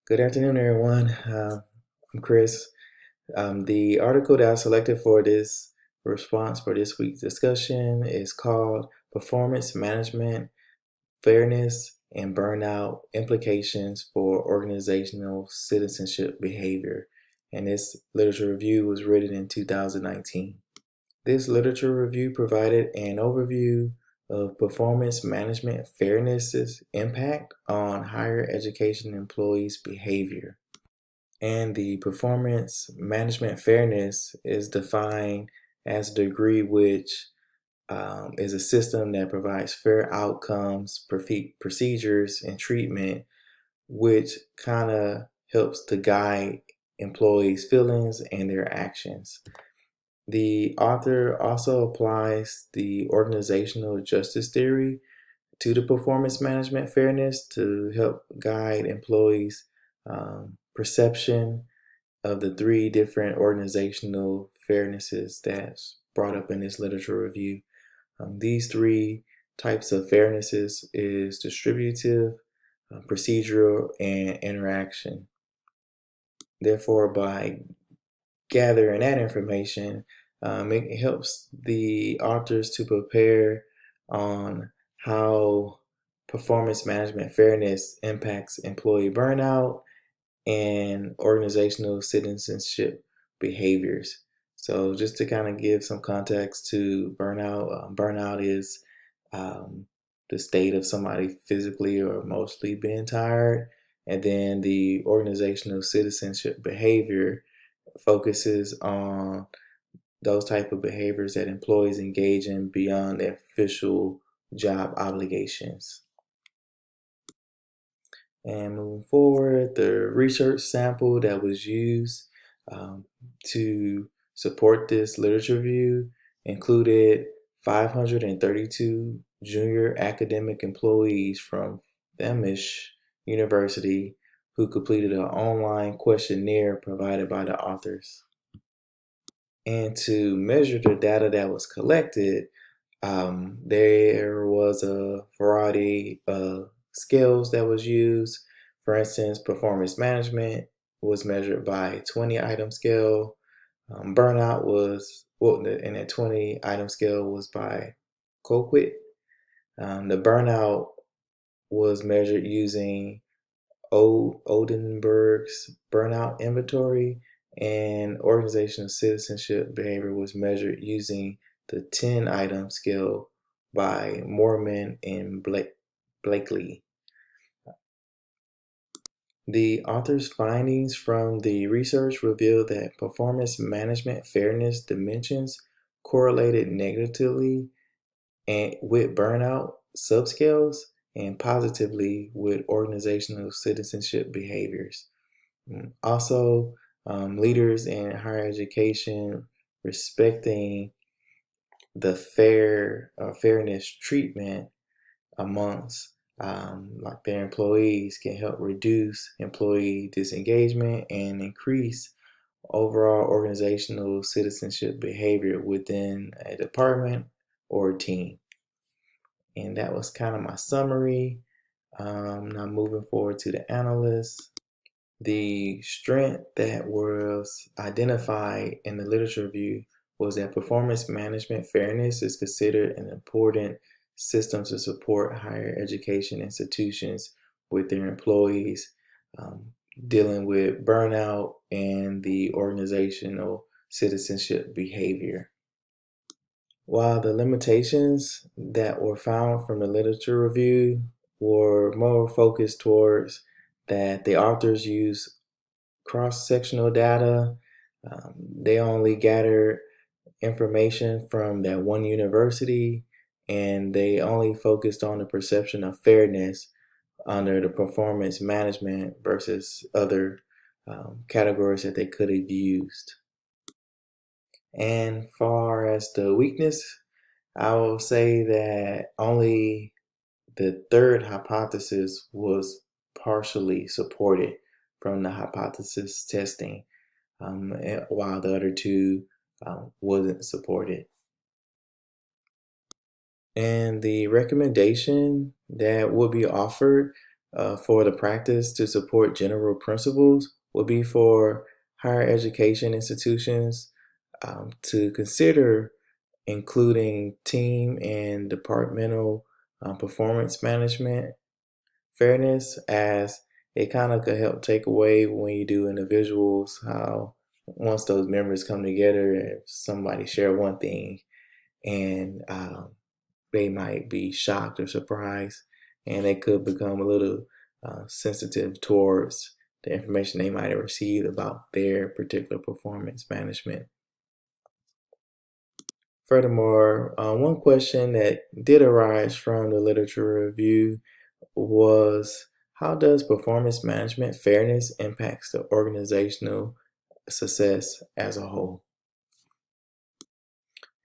Good afternoon, everyone. I'm Chris. The article that I selected for this response for this week's discussion is called Performance Management, Fairness, and Burnout Implications for Organizational Citizenship Behavior. And this literature review was written in 2019. This literature review provided an overview of performance management fairness's impact on higher education employees' behavior. And the performance management fairness is defined as a degree which is a system that provides fair outcomes, procedures, and treatment, which kind of helps to guide employees' feelings and their actions. The author also applies the organizational justice theory to the performance management fairness to help guide employees' perception of the three different organizational fairnesses that's brought up in this literature review. These three types of fairnesses is distributive, procedural, and interaction. Therefore, by gathering that information, it helps the authors to prepare on how performance management fairness impacts employee burnout and organizational citizenship behaviors. So, just to kind of give some context to burnout, burnout is um, the state of somebody physically or emotionally being tired, and then the organizational citizenship behavior focuses on those type of behaviors that employees engage in beyond their official job obligations. And moving forward, the research sample that was used um, to support this literature review included 532 junior academic employees from Flemish University who completed an online questionnaire provided by the authors. And to measure the data that was collected, there was a variety of scales that was used. For instance, performance management was measured by 20 item scale. Burnout was, well, and that 20 item scale was by Colquitt. The burnout was measured using Oldenburg's burnout inventory, and organizational citizenship behavior was measured using the 10 item scale by Moorman and Blakely. The author's findings from the research revealed that performance management fairness dimensions correlated negatively and with burnout subscales and positively with organizational citizenship behaviors. Also, leaders in higher education respecting the fairness treatment amongst like their employees can help reduce employee disengagement and increase overall organizational citizenship behavior within a department or a team. And that was kind of my summary. Now moving forward to the analyst. The strength that was identified in the literature review was that performance management fairness is considered an important system to support higher education institutions with their employees um, dealing with burnout and the organizational citizenship behavior. While the limitations that were found from the literature review were more focused towards that the authors use cross-sectional data. They only gathered information from that one university, and they only focused on the perception of fairness under the performance management versus other categories that they could have used. And far as the weakness, I will say that only the third hypothesis was partially supported from the hypothesis testing, while the other two wasn't supported. And the recommendation that would be offered for the practice to support general principles would be for higher education institutions to consider including team and departmental performance management fairness, as it kind of could help take away when you do individuals how once those members come together and somebody share one thing and they might be shocked or surprised and they could become a little sensitive towards the information they might have received about their particular performance management. Furthermore, one question that did arise from the literature review was, how does performance management fairness impacts the organizational success as a whole?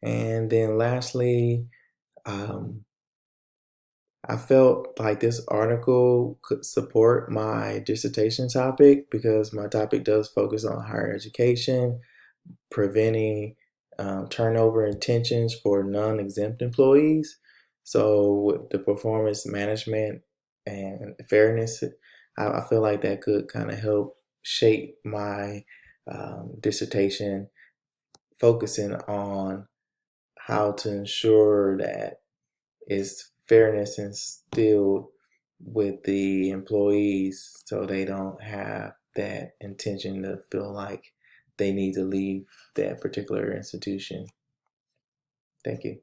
And then lastly, um, I felt like this article could support my dissertation topic because my topic does focus on higher education, preventing turnover intentions for non-exempt employees. So with the performance management and fairness, I feel like that could kind of help shape my dissertation, focusing on how to ensure that is fairness instilled with the employees so they don't have that intention to feel like they need to leave that particular institution. Thank you.